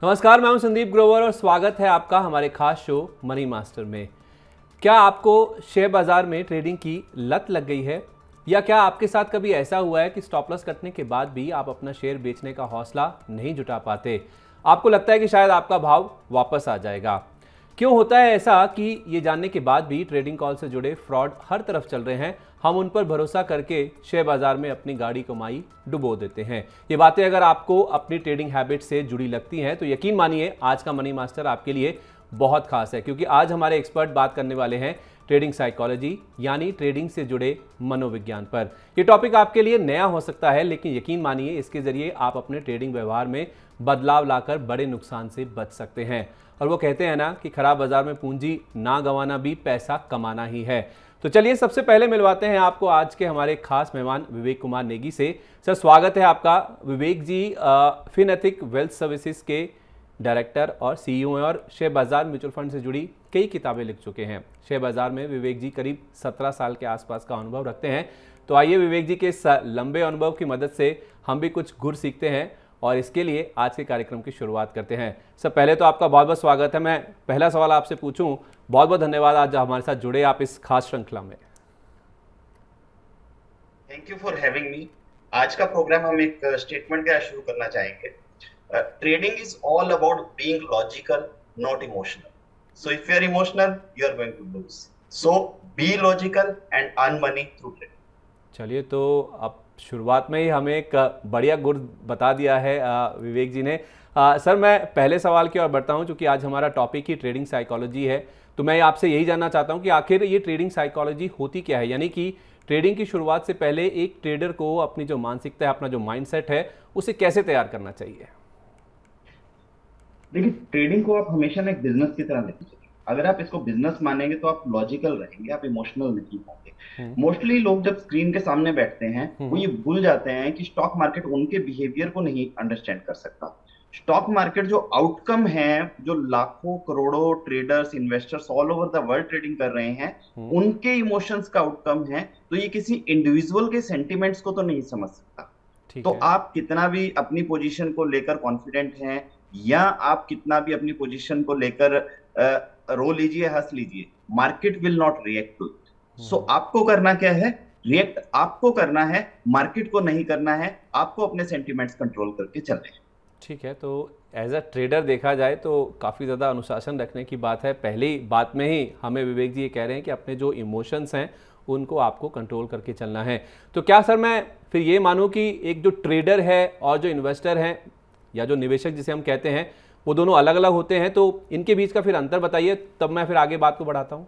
नमस्कार, मैं हूं संदीप ग्रोवर और स्वागत है आपका हमारे खास शो मनी मास्टर में। क्या आपको शेयर बाजार में ट्रेडिंग की लत लग गई है, या क्या आपके साथ कभी ऐसा हुआ है कि स्टॉप लॉस कटने के बाद भी आप अपना शेयर बेचने का हौसला नहीं जुटा पाते? आपको लगता है कि शायद आपका भाव वापस आ जाएगा। क्यों होता है ऐसा कि ये जानने के बाद भी ट्रेडिंग कॉल से जुड़े फ्रॉड हर तरफ चल रहे हैं, हम उन पर भरोसा करके शेयर बाजार में अपनी गाड़ी कमाई डुबो देते हैं। ये बातें अगर आपको अपनी ट्रेडिंग हैबिट से जुड़ी लगती हैं तो यकीन मानिए आज का मनी मास्टर आपके लिए बहुत खास है, क्योंकि आज हमारे एक्सपर्ट बात करने वाले हैं ट्रेडिंग साइकोलॉजी यानी ट्रेडिंग से जुड़े मनोविज्ञान पर। यह टॉपिक आपके लिए नया हो सकता है, लेकिन यकीन मानिए इसके जरिए आप अपने ट्रेडिंग व्यवहार में बदलाव लाकर बड़े नुकसान से बच सकते हैं। और वो कहते हैं ना कि खराब बाजार में पूंजी ना गंवाना भी पैसा कमाना ही है। तो चलिए सबसे पहले मिलवाते हैं आपको आज के हमारे खास मेहमान विवेक कुमार नेगी से। सर, स्वागत है आपका। विवेक जी फिनएथिक वेल्थ सर्विसेज के डायरेक्टर और सीईओ हैं और शेयर बाजार म्यूचुअल फंड से जुड़ी कई किताबें लिख चुके हैं। शेयर बाजार में विवेक जी करीब 17 साल के आसपास का अनुभव रखते हैं। तो आइए विवेक जी के इस लंबे अनुभव की मदद से हम भी कुछ गुर सीखते हैं और इसके लिए आज के कार्यक्रम की शुरुआत करते हैं। सर, पहले तो आपका बहुत बहुत स्वागत है। मैं पहला सवाल आपसे पूछूं, बहुत बहुत धन्यवाद आज हमारे साथ जुड़े आप इस खास श्रृंखला में। Thank you for having me. आज का प्रोग्राम हम एक स्टेटमेंट के साथ शुरू करना चाहेंगे। Trading is all about being logical, not emotional. So if you are emotional, you are going to lose. So be logical and earn money through trading. चलिए, तो अब शुरुआत में ही हमें एक बढ़िया गुर बता दिया है विवेक जी ने। सर, मैं पहले सवाल की ओर बढ़ता हूं, क्योंकि आज हमारा टॉपिक ही ट्रेडिंग साइकोलॉजी है। तो मैं आपसे यही जानना चाहता हूं कि आखिर ये ट्रेडिंग साइकोलॉजी होती क्या है, यानी कि ट्रेडिंग की शुरुआत से पहले एक ट्रेडर को अपनी जो मानसिकता है, अपना जो माइंडसेट है, उसे कैसे तैयार करना चाहिए? देखिए, ट्रेडिंग को आप हमेशा एक बिजनेस की तरह लेते चलिए। अगर आप इसको बिजनेस मानेंगे तो आप लॉजिकल रहेंगे, आप इमोशनल नहीं होंगे। मोस्टली लोग जब स्क्रीन के सामने बैठते हैं वो ये भूल जाते हैं कि स्टॉक मार्केट उनके बिहेवियर को नहीं अंडरस्टैंड कर सकता। स्टॉक मार्केट जो आउटकम है, जो लाखों करोड़ों traders, investors all over the world trading कर रहे हैं, उनके इमोशंस का आउटकम है। तो ये किसी इंडिविजुअल के सेंटिमेंट्स को तो नहीं समझ सकता। तो आप कितना भी अपनी पोजीशन को लेकर कॉन्फिडेंट हैं, या आप कितना भी अपनी पोजीशन को लेकर रो लीजिए, हंस लीजिए, market will not react to it. So आपको करना क्या है? रिएक्ट आपको करना है, मार्केट को नहीं करना है। आपको अपने सेंटिमेंट्स कंट्रोल करके चलने हैं। ठीक है, तो एज अ ट्रेडर देखा जाए तो काफ़ी ज़्यादा अनुशासन रखने की बात है। पहली बात में ही हमें विवेक जी ये कह रहे हैं कि अपने जो इमोशंस हैं उनको आपको कंट्रोल करके चलना है। तो क्या सर मैं फिर ये मानूं कि एक जो ट्रेडर है और जो इन्वेस्टर हैं या जो निवेशक जिसे हम कहते हैं, वो दोनों अलग अलग होते हैं? तो इनके बीच का फिर अंतर बताइए, तब मैं फिर आगे बात को बढ़ाता हूँ।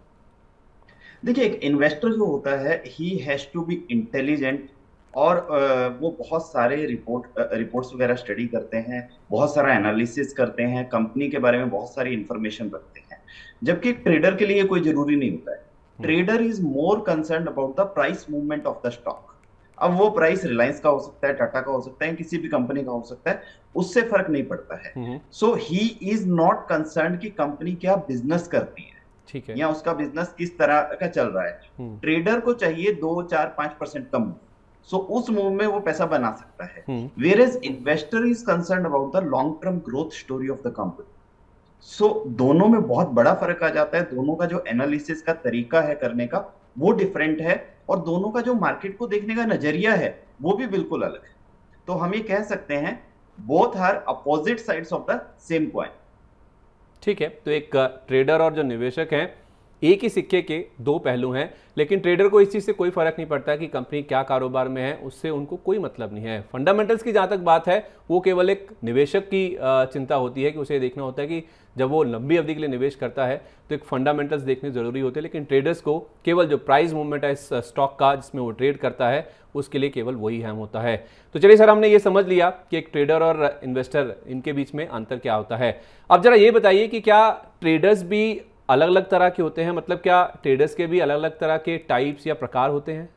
देखिए, एक इन्वेस्टर जो होता है, he has to be intelligent, और वो बहुत सारे रिपोर्ट्स वगैरह स्टडी करते हैं, बहुत सारा एनालिसिस करते हैं, कंपनी के बारे में बहुत सारी इंफॉर्मेशन रखते हैं। जबकि ट्रेडर के लिए कोई जरूरी नहीं होता है। Trader is more concern about the price movement of the stock. अब वो प्राइस रिलायंस का हो सकता है, टाटा का हो सकता है, किसी भी कंपनी का हो सकता है, उससे फर्क नहीं पड़ता है। सो ही इज नॉट कंसर्न कि कंपनी क्या बिजनेस करती है, ठीक है, या उसका बिजनेस किस तरह का चल रहा है। ट्रेडर को चाहिए 2, 4, 5% कम। सो उस मूव में वो पैसा बना सकता है। Whereas investor is concern about the long term growth story of the company. So दोनों में बहुत बड़ा फर्क आ जाता है। दोनों का जो एनालिसिस का तरीका है करने का, वो डिफरेंट है, और दोनों का जो मार्केट को देखने का नजरिया है वो भी बिल्कुल अलग है। तो हम ये कह सकते हैं, both are opposite sides of the same coin. ठीक है, तो एक ट्रेडर और जो निवेशक हैं, एक ही सिक्के के दो पहलू हैं, लेकिन ट्रेडर को इस चीज़ से कोई फर्क नहीं पड़ता कि कंपनी क्या कारोबार में है, उससे उनको कोई मतलब नहीं है। फंडामेंटल्स की जहाँ तक बात है, वो केवल एक निवेशक की चिंता होती है कि उसे देखना होता है कि जब वो लंबी अवधि के लिए निवेश करता है तो एक फंडामेंटल्स देखने जरूरी होते हैं। लेकिन ट्रेडर्स को केवल जो प्राइस मूवमेंट है इस स्टॉक का जिसमें वो ट्रेड करता है, उसके लिए केवल वही अहम होता है। तो चलिए सर, हमने ये समझ लिया कि एक ट्रेडर और इन्वेस्टर, इनके बीच में अंतर क्या होता है। अब जरा ये बताइए कि क्या ट्रेडर्स भी अलग अलग तरह के होते हैं? मतलब क्या ट्रेडर्स के भी अलग अलग तरह के टाइप्स या प्रकार होते हैं?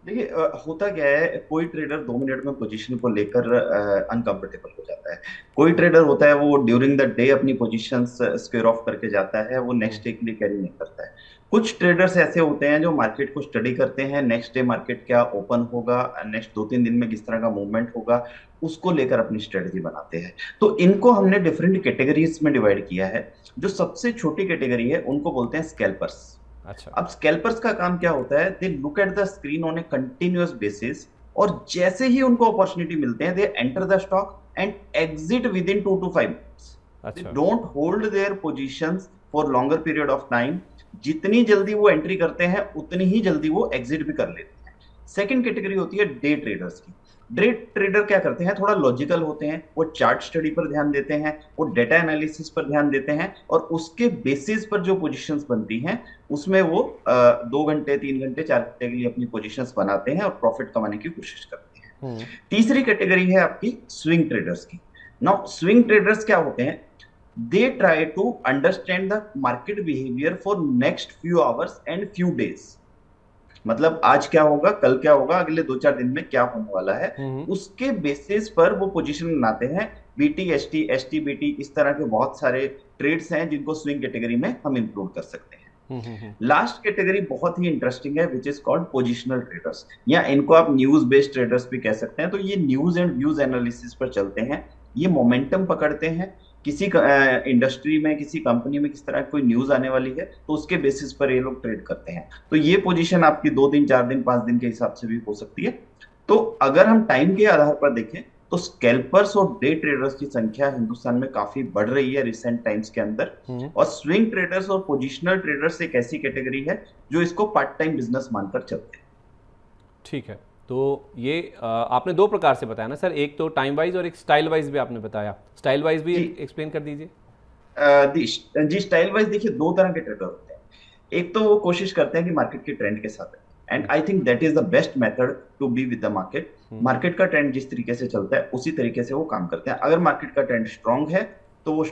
देखिए होता क्या है, कोई ट्रेडर 2 मिनट में पोजीशन को लेकर अनकंफर्टेबल हो जाता है। कोई ट्रेडर होता है वो ड्यूरिंग द डे अपनी पोजीशंस स्क्वेयर ऑफ करके जाता है, वो नेक्स्ट डे के लिए कैरी नहीं करता है। कुछ ट्रेडर्स ऐसे होते हैं जो मार्केट को स्टडी करते हैं, नेक्स्ट डे मार्केट क्या ओपन होगा, नेक्स्ट 2-3 दिन में किस तरह का मूवमेंट होगा, उसको लेकर अपनी स्ट्रेटजी बनाते हैं। तो इनको हमने डिफरेंट कैटेगरीज में डिवाइड किया है। जो सबसे छोटी कैटेगरी है उनको बोलते हैं स्कैल्पर्स। अच्छा। अब स्कैल्पर्स का काम क्या होता है, they look at the screen on a continuous basis, और जैसे ही उनको अपॉर्चुनिटी मिलते हैं, they enter the stock and exit within 2 to 5 minutes. They अच्छा। Don't hold their positions for longer period of time. जितनी जल्दी वो एंट्री करते हैं उतनी ही जल्दी वो एग्जिट भी कर लेते हैं। सेकंड कैटेगरी होती है डे ट्रेडर्स की। डे ट्रेडर क्या करते हैं, थोड़ा लॉजिकल होते हैं, वो चार्ट स्टडी पर ध्यान देते हैं, वो डेटा एनालिसिस पर ध्यान देते हैं, और उसके बेसिस पर जो पोजीशंस बनती हैं उसमें वो 2 घंटे 3 घंटे 4 घंटे के लिए अपनी पोजीशंस बनाते हैं और प्रॉफिट कमाने की कोशिश करते हैं। तीसरी कैटेगरी है आपकी स्विंग ट्रेडर्स की। नाउ स्विंग ट्रेडर्स क्या होते हैं, they try to understand the market behaviour for next few hours and few days. मतलब आज क्या होगा, कल क्या होगा, अगले 2-4 दिन में क्या होने वाला है, उसके बेसिस पर वो पोजीशन बनाते हैं। बीटी, एसटी, एसटी, बीटी, इस तरह के बहुत सारे ट्रेड्स हैं जिनको स्विंग कैटेगरी में हम इंक्लूड कर सकते हैं। लास्ट कैटेगरी बहुत ही इंटरेस्टिंग है, which is called positional traders, या इनको आप न्यूज बेस्ड ट्रेडर्स भी कह सकते हैं। तो ये न्यूज एंड व्यूज एनालिसिस पर चलते हैं, ये मोमेंटम पकड़ते हैं। किसी इंडस्ट्री में, किसी कंपनी में किस तरह की कोई न्यूज आने वाली है तो उसके बेसिस पर ये लोग ट्रेड करते हैं। तो ये पोजीशन आपकी 2 दिन 4 दिन 5 दिन के हिसाब से भी हो सकती है। तो अगर हम टाइम के आधार पर देखें तो स्कैल्पर्स और डे ट्रेडर्स की संख्या हिंदुस्तान में काफी बढ़ रही है रिसेंट टाइम्स के अंदर। और स्विंग ट्रेडर्स और पोजिशनल ट्रेडर्स एक ऐसी कैटेगरी है जो इसको पार्ट टाइम बिजनेस मानकर चलते हैं। ठीक है, तो ये आपने 2 प्रकार से बताया ना सर, एक तो टाइम वाइज और एक स्टाइल वाइज भी आपने बताया। स्टाइल वाइज भी एक्सप्लेन कर दीजिए। जी स्टाइल वाइज देखिए 2 तरह के ट्रेडर होते हैं। एक तो वो कोशिश करते हैं कि मार्केट के ट्रेंड के साथ, and I think that is the best method to be with the market. Market का ट्रेंड जिस तरीके से चलता है उसी तरीके से वो काम करते हैं। अगर मार्केट का ट्रेंड स्ट्रांग है तो वो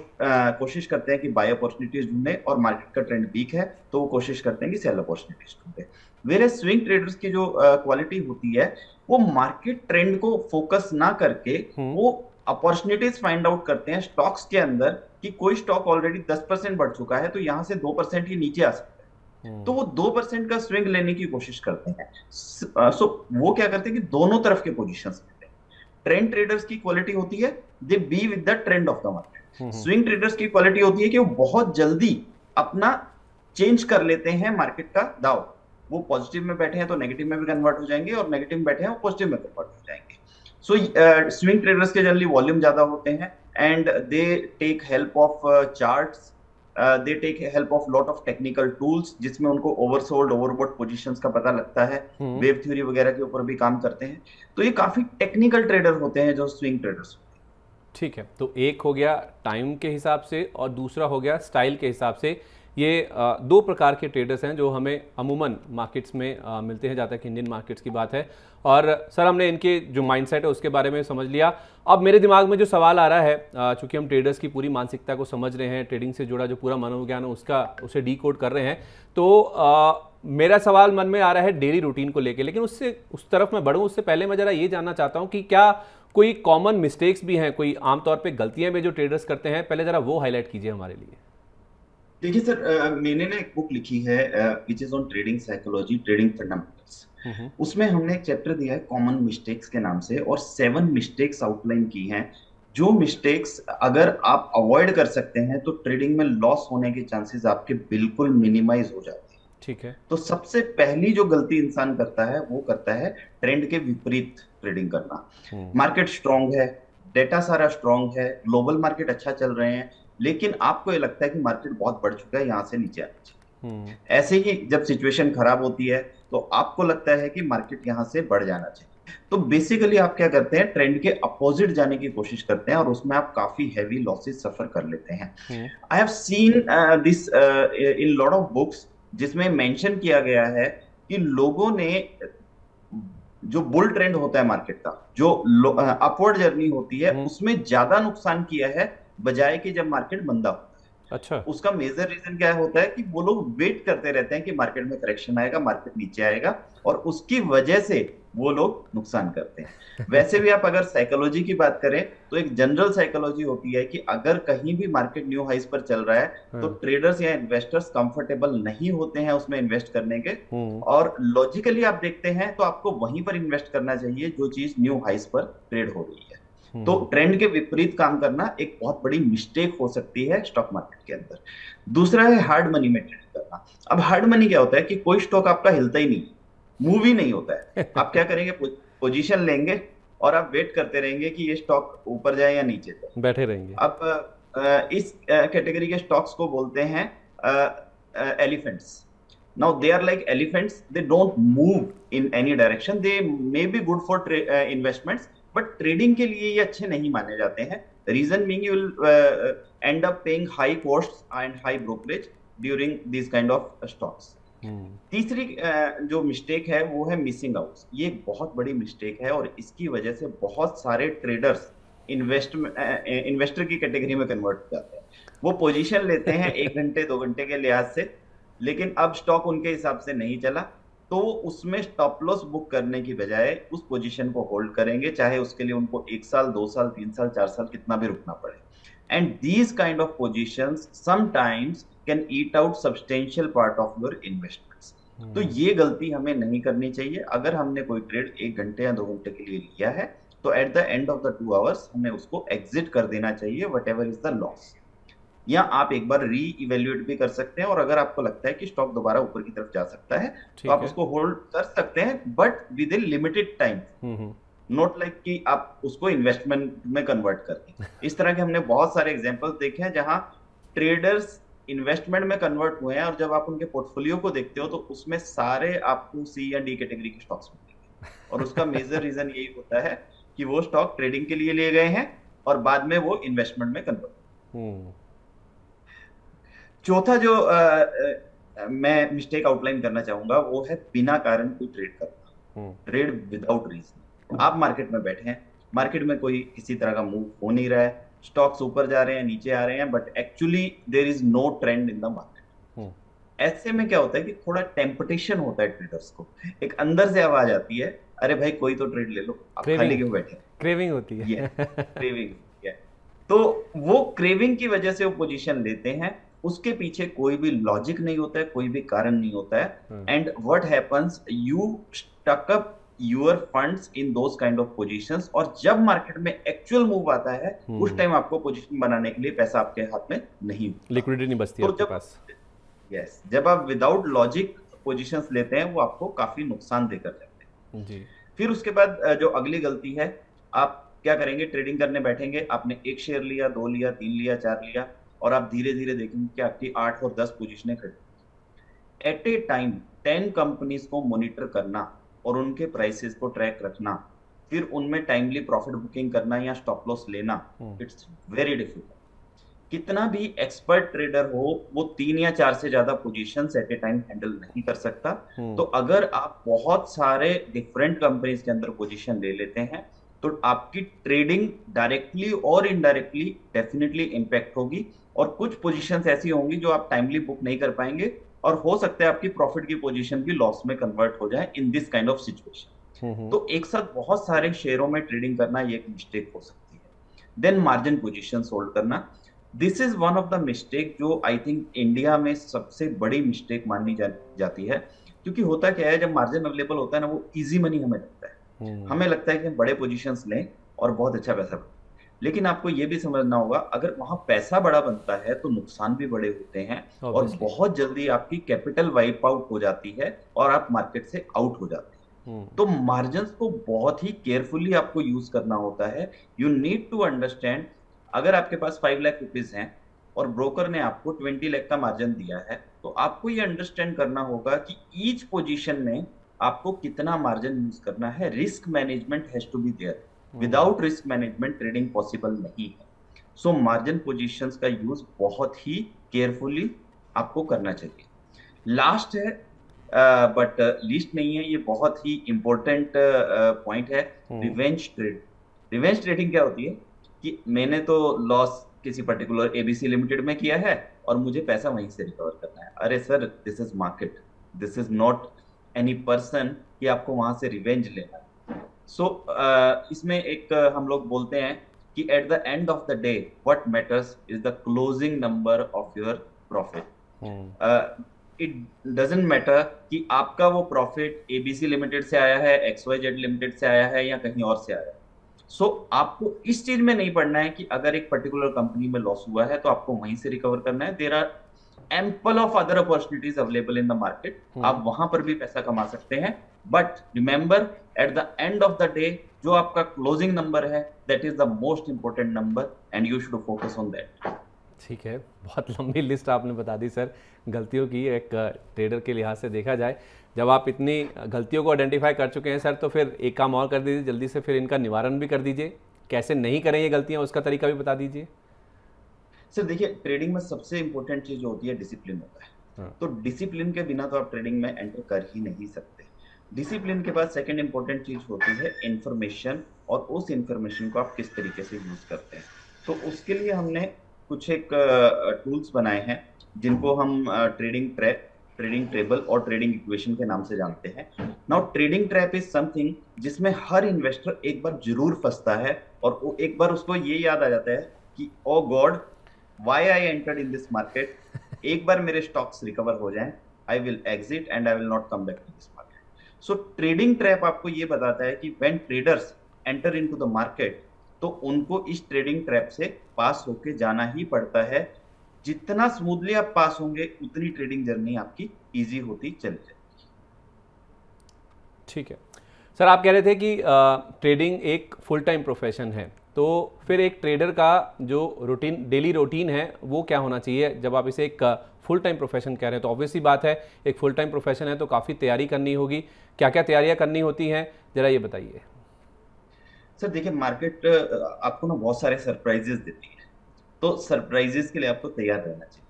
कोशिश करते हैं कि बाय अपॉर्चुनिटीज ढूंढे, और मार्केट का ट्रेंड वीक है तो वो कोशिश करते हैं कि सेल अपॉर्चुनिटीज ढूंढे। वेरे स्विंग ट्रेडर्स की जो क्वालिटी होती है, वो मार्केट ट्रेंड को फोकस ना करके वो अपॉर्चुनिटीज फाइंड आउट करते हैं स्टॉक्स के अंदर कि कोई स्टॉक ऑलरेडी 10% बढ़ चुका है तो यहां से 2% ही नीचे आ सकता है, तो वो 2% का स्विंग लेने की कोशिश करते हैं। सो वो क्या करते हैं कि दोनों तरफ के पोजीशंस लेते हैं। ट्रेंड ट्रेडर्स की क्वालिटी होती है दे B with the trend of the market. Swing traders की क्वालिटी होती है कि वो बहुत जल्दी अपना चेंज कर लेते हैं मार्केट का दाव। वो पॉजिटिव में बैठे हैं तो नेगेटिव में भी कन्वर्ट हो जाएंगे, और नेगेटिव में बैठे हैं वो पॉजिटिव में कन्वर्ट हो जाएंगे। सो स्विंग ट्रेडर्स के जनरली वॉल्यूम ज्यादा होते हैं, and they take help of charts, they take help of lot of technical tools जिसमें उनको ओवरसोल्ड ओवरबॉट पोजीशंस का पता लगता है, वेव थ्योरी वगैरह के ऊपर भी काम करते हैं। तो ये काफी टेक्निकल ट्रेडर होते हैं जो स्विंग ट्रेडर्स। ठीक है, तो एक हो गया टाइम के हिसाब से और दूसरा हो गया स्टाइल के हिसाब से। ये 2 प्रकार के ट्रेडर्स हैं जो हमें अमूमन मार्केट्स में मिलते हैं, जहाँ तक इंडियन मार्केट्स की बात है। और सर हमने इनके जो माइंडसेट है उसके बारे में समझ लिया। अब मेरे दिमाग में जो सवाल आ रहा है, चूंकि हम ट्रेडर्स की पूरी मानसिकता को समझ रहे हैं, ट्रेडिंग से जुड़ा जो पूरा मनोविज्ञान है उसे डीकोड कर रहे हैं, तो मेरा सवाल मन में आ रहा है डेली रूटीन को लेके। लेकिन उस तरफ मैं बढ़ूँ उससे पहले मैं जरा ये जानना चाहता हूँ कि क्या कोई कॉमन मिस्टेक्स भी हैं, कोई आमतौर पे गलतियां भी जो ट्रेडर्स करते हैं, पहले जरा वो हाईलाइट कीजिए हमारे लिए। देखिए सर, मैंने ना एक बुक लिखी है which is on trading psychology, trading fundamentals. उसमें हमने एक चैप्टर दिया है कॉमन मिस्टेक्स के नाम से, और 7 मिस्टेक्स आउटलाइन की हैं। जो मिस्टेक्स अगर आप अवॉइड कर सकते हैं तो ट्रेडिंग में लॉस होने के चांसेस आपके बिल्कुल मिनिमाइज हो जाते हैं। ठीक है। तो सबसे पहली जो गलती इंसान करता है वो करता है ट्रेंड के विपरीत ट्रेडिंग करना। मार्केट स्ट्रांग है, डेटा सारा स्ट्रांग है, ग्लोबल मार्केट अच्छा चल रहे हैं, लेकिन आपको ये लगता है कि मार्केट बहुत बढ़ चुका है, यहां से नीचे आना चाहिए। ऐसे ही जब सिचुएशन खराब होती है तो आपको लगता है कि मार्केट यहां से बढ़ जाना चाहिए। तो बेसिकली आप क्या करते हैं, ट्रेंड के अपोजिट जाने की कोशिश करते हैं, और उसमें आप काफी हैवी लॉसेस सफर कर लेते हैं। I have seen this in lot of books, जिसमें मेंशन किया गया है कि लोगों ने जो बुल ट्रेंड होता है मार्केट का, जो अपवर्ड जर्नी होती है, उसमें ज्यादा नुकसान किया है बजाय कि जब मार्केट मंदा होता है। अच्छा। उसका मेजर रीजन क्या होता है कि वो लोग वेट करते रहते हैं कि मार्केट में करेक्शन आएगा, मार्केट नीचे आएगा, और उसकी वजह से वो लोग नुकसान करते हैं। वैसे भी आप अगर साइकोलॉजी की बात करें तो एक जनरल साइकोलॉजी होती है कि अगर कहीं भी मार्केट न्यू हाइस पर चल रहा है तो हाँ। ट्रेडर्स या इन्वेस्टर्स कंफर्टेबल नहीं होते हैं उसमें इन्वेस्ट करने के। हम्म। और लॉजिकली आप देखते हैं तो आपको वहीं पर इन्वेस्ट करना चाहिए जो चीज न्यू हाइस पर ट्रेड हो रही है। तो हम्म। ट्रेंड के विपरीत काम करना एक बहुत बड़ी मिस्टेक हो सकती है स्टॉक मार्केट के अंदर। दूसरा है हार्ड मनी में ट्रेड करना। अब हार्ड मनी क्या होता है कि कोई स्टॉक आपका हिलता ही नहीं, मूव ही नहीं होता है। आप क्या करेंगे, पोजीशन लेंगे और आप वेट करते रहेंगे कि ये स्टॉक ऊपर जाए या नीचे जाए। बैठे रहेंगे। अब इस कैटेगरी के स्टॉक्स को बोलते हैं elephants. Now they are like elephants. They don't move in any direction. They may be good for investments, but trading के लिए ये अच्छे नहीं माने जाते हैं। Reason being you will end up paying high costs and high brokerage during these kind of stocks. तीसरी जो मिस्टेक है वो है मिसिंग आउट। ये एक बहुत बड़ी मिस्टेक है और इसकी वजह से बहुत सारे ट्रेडर्स इन्वेस्टर की कैटेगरी में कन्वर्ट हो जाते हैं। वो पोजीशन लेते हैं 1 घंटे 2 घंटे के लिहाज से, लेकिन अब स्टॉक उनके हिसाब से नहीं चला तो उसमें स्टॉप लॉस बुक करने की बजाय उस पोजीशन को होल्ड करेंगे, चाहे उसके लिए उनको 1 साल 2 साल 3 साल 4 साल कितना भी रुकना पड़े। And these kind of positions sometimes can eat out substantial part of your investments. तो ये गलती हमें नहीं करनी चाहिए। अगर हमने कोई ट्रेड 1 घंटे या 2 घंटे के लिए लिया है तो eight the end of the 2 hours हमें उसको एग्जिट कर देना चाहिए, what ever is the loss. या आप एक बार री इवेल्युएट भी कर सकते हैं और अगर आपको लगता है कि स्टॉक दोबारा ऊपर की तरफ जा सकता है तो आप उसको होल्ड कर सकते हैं, but with in limited time. Not like कि आप उसको इन्वेस्टमेंट में कन्वर्ट कर दें। इस तरह के हमने बहुत सारे एग्जांपल देखे हैं जहां ट्रेडर्स इन्वेस्टमेंट में कन्वर्ट हुए हैं और जब आप उनके पोर्टफोलियो को देखते हो तो उसमें सारे आपको सी या डी कैटेगरी के स्टॉक्स मिलेंगे। और उसका मेजर रीजन यही होता है कि वो स्टॉक ट्रेडिंग के लिए लिए गए हैं और बाद में वो इन्वेस्टमेंट में कन्वर्ट। चौथा जो मैं मिस्टेक आउटलाइन करना चाहूंगा वो है बिना कारण कोई ट्रेड करना, ट्रेड विदाउट रीजन। आप मार्केट में बैठे हैं, मार्केट में कोई किसी तरह का मूव हो नहीं रहा है, स्टॉक्स ऊपर जा रहे हैं नीचे आ रहे हैं, but actually there is no trend in the market. ऐसे में क्या होता है कि थोड़ा टेम्पटेशन होता है ट्रेडर्स को, एक अंदर से आवाज आती है, अरे भाई कोई तो ट्रेड ले लो, आप खाली क्यों बैठे। क्रेविंग होती है। क्रेविंग होती है। तो वो क्रेविंग की वजह से वो पोजीशन लेते हैं, उसके पीछे कोई भी लॉजिक नहीं होता है, कोई भी कारण नहीं होता है। And what happens, you stuck up your funds in those kind of positions, और जब मार्केट में एक्चुअल मूव आता है उस टाइम आपको पोजीशन बनाने के लिए पैसा आपके हाथ में नहीं, लिक्विडिटी नहीं बचती आपके पास। यस, जब आप विदाउट लॉजिक पोजीशंस लेते हैं वो आपको काफी नुकसान देकर जाते हैं। जी। फिर उसके बाद जो अगली गलती है, आप क्या करेंगे, ट्रेडिंग करने बैठेंगे, आपने 1 शेयर लिया, 2 लिया, 3 लिया, 4 लिया, और आप धीरे धीरे देखेंगे कि आपकी 8 और 10 पोजीशनें खड़ी। एट ए टाइम 10 कंपनीज को मॉनिटर करना और उनके प्राइसेस को ट्रैक रखना, फिर उनमें टाइमली प्रॉफिट बुकिंग करना या स्टॉप लॉस लेना, इट्स वेरी डिफिकल्ट। कितना भी एक्सपर्ट ट्रेडर हो वो 3 या 4 से ज्यादा positions at a time handle नहीं कर सकता। तो अगर आप बहुत सारे डिफरेंट कंपनीज के अंदर पोजीशन ले लेते हैं तो आपकी ट्रेडिंग डायरेक्टली और इनडायरेक्टली डेफिनेटली इंपैक्ट होगी, और कुछ पोजीशंस ऐसी होंगी जो आप टाइमली बुक नहीं कर पाएंगे और हो सकता है आपकी प्रॉफिट की पोजीशन भी लॉस में कन्वर्ट हो जाए in this kind of situation. तो एक साथ बहुत सारे शेयरों में ट्रेडिंग करना ये एक मिस्टेक हो सकती है। देन मार्जिन पोजीशन होल्ड करना, this is one of the mistake जो आई थिंक इंडिया में सबसे बड़ी मिस्टेक मानी जाती है। क्योंकि होता क्या है, जब मार्जिन अवेलेबल होता है ना, वो इजी मनी हमें लगता है, हमें लगता है कि हम बड़े पोजीशंस लें और बहुत अच्छा पैसा बने। लेकिन आपको ये भी समझना होगा, अगर वहां पैसा बड़ा बनता है तो नुकसान भी बड़े होते हैं और बहुत जल्दी आपकी कैपिटल वाइप आउट हो जाती है और आप मार्केट से आउट हो जाते हैं। तो मार्जिन्स को बहुत ही केयरफुली आपको यूज करना होता है। यू नीड टू अंडरस्टैंड, अगर आपके पास 5 लाख रुपीज हैं और ब्रोकर ने आपको 20 लाख का मार्जिन दिया है, तो आपको ये अंडरस्टैंड करना होगा कि ईच पोजीशन में आपको कितना मार्जिन यूज करना है। Risk management has to be there. Without risk management trading possible नहीं है। सो मार्जिन पोजीशंस का यूज बहुत ही केयरफुली आपको करना चाहिए। लास्ट है बट लीस्ट नहीं है, ये बहुत ही इंपॉर्टेंट पॉइंट है, रिवेंज ट्रेड। रिवेंज ट्रेडिंग क्या होती है कि मैंने तो लॉस किसी पर्टिकुलर एबीसी लिमिटेड में किया है और मुझे पैसा वहीं से रिकवर करना है। अरे sir, this is market, this is not any person कि आपको वहां से रिवेंज लेना है। सो इसमें एक हम लोग बोलते हैं कि eight the end of the day what matters is the closing number of your profit. It doesn't matter कि आपका वो प्रॉफिट एबीसी लिमिटेड से आया है, XYZ लिमिटेड से आया है, या कहीं और से आया है। सो आपको इस चीज में नहीं पड़ना है कि अगर एक पर्टिकुलर कंपनी में लॉस हुआ है तो आपको वहीं से रिकवर करना है। There are ample of other opportunities available in the market, आप वहां पर भी पैसा कमा सकते हैं। But remember, at the end of the day जो आपका क्लोजिंग नंबर है, that is the most important number and you should focus on that. ठीक है, बहुत लंबी लिस्ट आपने बता दी सर गलतियों की, एक ट्रेडर के लिहाज से देखा जाए। जब आप इतनी गलतियों को आइडेंटिफाई कर चुके हैं सर, तो फिर एक काम और कर दीजिए जल्दी से, फिर इनका निवारण भी कर दीजिए। कैसे नहीं करें ये गलतियां, उसका तरीका भी बता दीजिए। सर देखिए, ट्रेडिंग में सबसे इंपॉर्टेंट चीज जो होती है डिसिप्लिन होता है। हाँ। तो डिसिप्लिन के बिना तो आप ट्रेडिंग में एंटर कर ही नहीं सकते। डिसिप्लिन के बाद सेकंड इंपॉर्टेंट चीज होती है इंफॉर्मेशन, और उस इंफॉर्मेशन को आप किस तरीके से यूज करते हैं। तो उसके लिए हमने कुछ एक टूल्स बनाए हैं जिनको हम ट्रेडिंग ट्रैप, ट्रेडिंग टेबल और ट्रेडिंग इक्वेशन के नाम से जानते हैं। Now trading trap is something जिसमें हर इन्वेस्टर एक बार जरूर फंसता है, और वो एक बार उसको ये याद आ जाता है कि oh God, why I entered in this market, एक बार मेरे स्टॉक्स रिकवर हो जाएं, I will exit and I will not come back to this market. So trading trap आपको ये बताता है कि when traders enter into the market, तो उनको इस ट्रेडिंग ट्रैप से पास होके जाना ही पड़ता है। जितना स्मूथली आप पास होंगे उतनी ट्रेडिंग जर्नी आपकी इजी होती चली जाएगी। ठीक है सर, आप कह रहे थे कि ट्रेडिंग एक फुल टाइम प्रोफेशन है, तो फिर एक ट्रेडर का जो रूटीन, डेली रूटीन है, वो क्या होना चाहिए? जब आप इसे एक फुल टाइम प्रोफेशन कह रहे हैं तो ऑब्वियसली बात है, एक फुल टाइम प्रोफेशन है तो काफ़ी तैयारी करनी होगी। क्या क्या तैयारियां करनी होती हैं, जरा ये बताइए। सर देखिए, मार्केट आपको ना बहुत सारे सरप्राइजेस देती है, तो सरप्राइजेस के लिए आपको तैयार रहना चाहिए।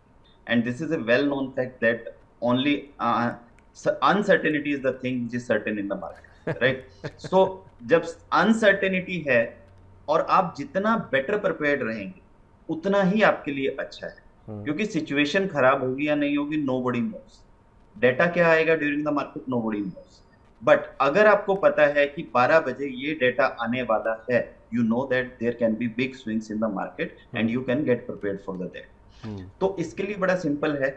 And this is a well known fact that only uncertainty is the thing which is certain in the market, right? So जब अनसर्टेनिटी है और आप जितना बेटर प्रिपेयर्ड रहेंगे उतना ही आपके लिए अच्छा है, क्योंकि सिचुएशन खराब होगी या नहीं होगी, नोबडी नोस। डेटा क्या आएगा during the market, nobody nose. But अगर आपको पता है कि 12 बजे ये डेटा आने वाला है, you know that there can be big swings in the market and you can get prepared for the that. तो इसके लिए बड़ा सिंपल है,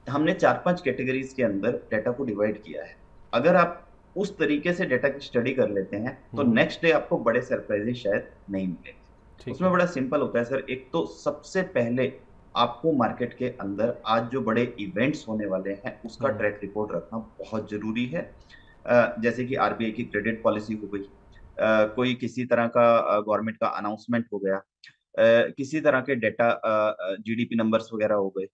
हमने 4-5 कैटेगरीज के अंदर डेटा को डिवाइड किया है। अगर आप उस तरीके से डेटा की स्टडी कर लेते हैं तो नेक्स्ट डे आपको बड़े सरप्राइजेस शायद नहीं मिलेंगे। उसमें बड़ा सिंपल होता है सर। एक तो सबसे पहले आपको मार्केट के अंदर आज जो बड़े इवेंट्स होने वाले हैं उसका ट्रैक रिकॉर्ड रखना बहुत जरूरी है। जैसे कि आरबीआई की क्रेडिट पॉलिसी हो गई, कोई किसी तरह का गवर्नमेंट का अनाउंसमेंट हो गया, किसी तरह के डेटा, जीडीपी नंबर्स वगैरह हो गए,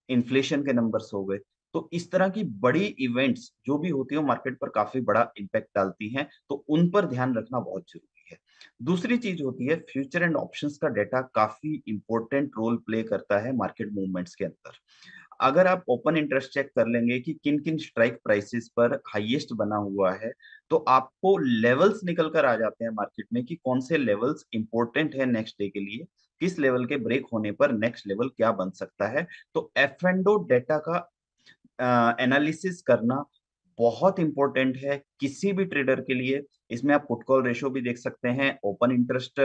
इन्फ्लेशन के नंबर्स हो गए। तो इस तरह की बड़ी इवेंट्स जो भी होती है मार्केट पर काफी बड़ा इम्पैक्ट डालती हैं, तो उन पर ध्यान रखना बहुत जरूरी है। दूसरी चीज होती है फ्यूचर एंड ऑप्शंस का डेटा काफी इंपॉर्टेंट रोल प्ले करता है मार्केट मूवमेंट्स के अंदर। अगर आप ओपन इंटरेस्ट चेक कर लेंगे कि किन किन स्ट्राइक प्राइसेस पर हाईएस्ट बना हुआ है, तो आपको लेवल्स निकल कर आ जाते हैं मार्केट में कि कौन से लेवल्स इंपॉर्टेंट है नेक्स्ट डे के लिए, किस लेवल के ब्रेक होने पर नेक्स्ट लेवल क्या बन सकता है। तो एफ एंड ओ डेटा का एनालिसिस करना बहुत इंपॉर्टेंट है किसी भी ट्रेडर के लिए। इसमें आप पुट कॉल रेशो भी देख सकते हैं, ओपन इंटरेस्ट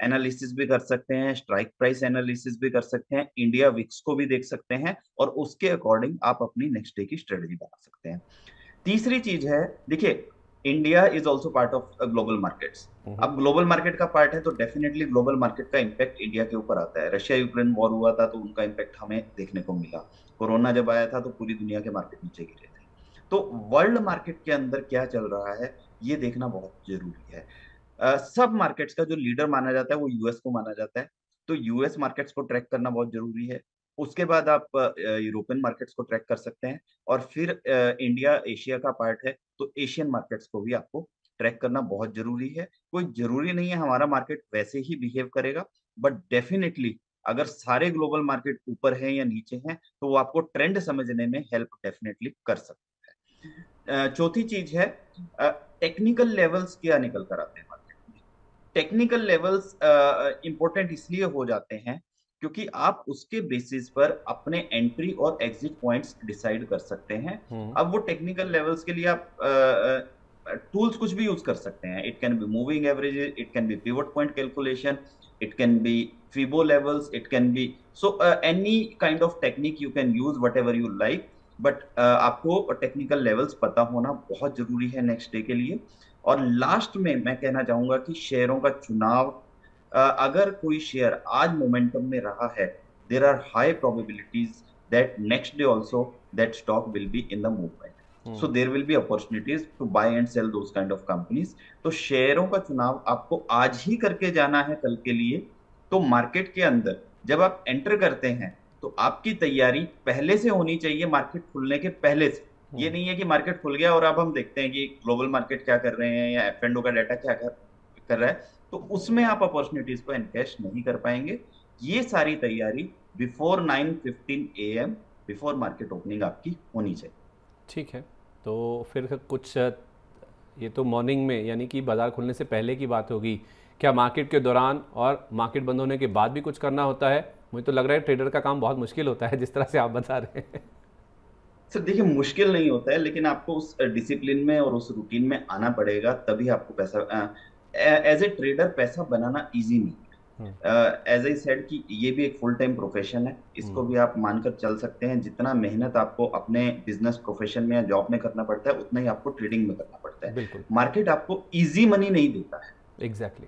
एनालिसिस भी कर सकते हैं, स्ट्राइक प्राइस एनालिसिस भी कर सकते हैं, इंडिया विक्स को भी देख सकते हैं, और उसके अकॉर्डिंग आप अपनी नेक्स्ट डे की स्ट्रेटजी बना सकते हैं। तीसरी चीज है, देखिए, India is also part of global markets. अब ग्लोबल मार्केट का पार्ट है तो डेफिनेटली ग्लोबल मार्केट का इम्पैक्ट इंडिया के ऊपर आता है। रशिया यूक्रेन वॉर हुआ था तो उनका इम्पैक्ट हमें देखने को मिला। कोरोना जब आया था तो पूरी दुनिया के मार्केट नीचे गिरे थे। तो वर्ल्ड मार्केट के अंदर क्या चल रहा है ये देखना बहुत जरूरी है। सब मार्केट्स का जो लीडर माना जाता है वो यूएस को माना जाता है, तो यूएस मार्केट्स को ट्रैक करना बहुत जरूरी है। उसके बाद आप यूरोपियन मार्केट्स को ट्रैक कर सकते हैं, और फिर इंडिया एशिया का पार्ट है तो एशियन मार्केट्स को भी आपको ट्रैक करना बहुत जरूरी है। कोई जरूरी नहीं है हमारा मार्केट वैसे ही बिहेव करेगा, बट डेफिनेटली अगर सारे ग्लोबल मार्केट ऊपर हैं या नीचे हैं तो वो आपको ट्रेंड समझने में हेल्प डेफिनेटली कर सकता है। चौथी चीज है, टेक्निकल लेवल्स क्या निकल कर आते हैं मार्केट में। टेक्निकल लेवल्स इंपॉर्टेंट इसलिए हो जाते हैं क्योंकि आप उसके बेसिस पर अपने एंट्री और एग्जिट पॉइंट्स डिसाइड कर सकते हैं। अब वो टेक्निकल लेवल्स के लिए आप टूल्स कुछ भी यूज कर सकते हैं। It can be moving averages, it can be pivot point calculation, it can be fibo levels, it can be so any kind of technique you can use whatever you like, but आपको technical levels पता होना बहुत जरूरी है next day के लिए। और last में मैं कहना चाहूंगा कि शेयरों का चुनाव, अगर कोई शेयर आज मोमेंटम में रहा है, there are high probabilities that next day also that stock will be in the movement, so there will be opportunities to buy and sell those kind of companies. तो शेयरों का चुनाव आपको आज ही करके जाना है कल के लिए। तो मार्केट के अंदर जब आप एंटर करते हैं तो आपकी तैयारी पहले से होनी चाहिए, मार्केट खुलने के पहले से। ये नहीं है कि मार्केट खुल गया और अब हम देखते हैं कि ग्लोबल मार्केट क्या कर रहे हैं या F&O का डाटा क्या कर रहा है, तो उसमें आप अपॉर्चुनिटीज को एनकैश नहीं कर पाएंगे। ये सारी तैयारी before 9:15 AM, before market opening आपकी होनी चाहिए। ठीक है, तो फिर कुछ, ये तो मॉर्निंग में यानी कि बाजार खुलने से पहले की बात होगी, क्या मार्केट के दौरान और मार्केट बंद होने के बाद भी कुछ करना होता है? मुझे तो लग रहा है ट्रेडर का काम बहुत मुश्किल होता है जिस तरह से आप बता रहे हैं। सर देखिए, मुश्किल नहीं होता है, लेकिन आपको उस डिसिप्लिन में और उस रूटीन में आना पड़ेगा, तभी आपको पैसा, एज ए ट्रेडर पैसा बनाना इजी नहीं है। एज आई सेड कि ये भी एक फुल टाइम प्रोफेशन है, इसको भी आप मानकर चल सकते हैं। जितना मेहनत आपको अपने बिजनेस प्रोफेशन में या जॉब में करना पड़ता है, उतना ही आपको ट्रेडिंग में करना पड़ता है। बिल्कुल, मार्केट आपको इजी मनी नहीं देता है। एग्जैक्टली।